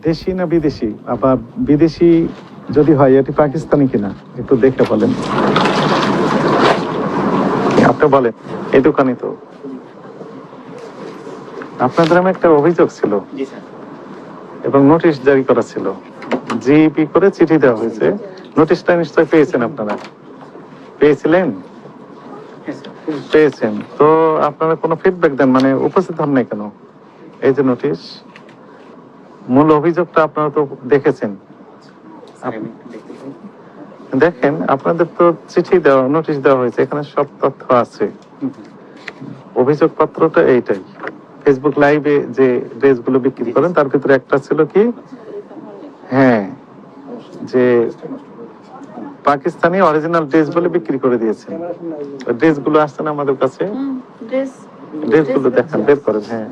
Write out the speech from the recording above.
দেশি না বিদেশি, আবার বিদেশি যদি হয় এটি পাকিস্তানি কিনা একটু দেখে বলেন। আপনি বলেন, এই দোকানে তো আপনাদের নামে একটা অভিযোগ ছিল এবং নোটিশ জারি করা ছিল, জিপি করে চিঠি দেওয়া হয়েছে। নোটিশটা নিশ্চয় পেয়েছেন আপনারা, পেয়েছিলেন? পেয়েছেন তো আপনারা কোনো ফিডব্যাক দেন, মানে উপস্থিত হন নাই কেন? এই যে নোটিশ, মূল অভিযোগটা আপনারা তো দেখেছেন। দেখেন, আপনাদের তো চিঠি দেওয়া, নোটিশ দেওয়া হয়েছে, এখানে সব তথ্য আছে। অভিযোগ পত্রটা এইটাই। ফেসবুক লাইভে যে ড্রেসগুলো বিক্রি করেন তার ভিতরে একটা ছিল কি, হ্যাঁ, যে পাকিস্তানি অরিজিনাল ড্রেস বলে বিক্রি করে দিয়েছেন। ড্রেসগুলো আসছে না আমাদের কাছে, ড্রেসগুলো দেখেন, বের করেন। হ্যাঁ,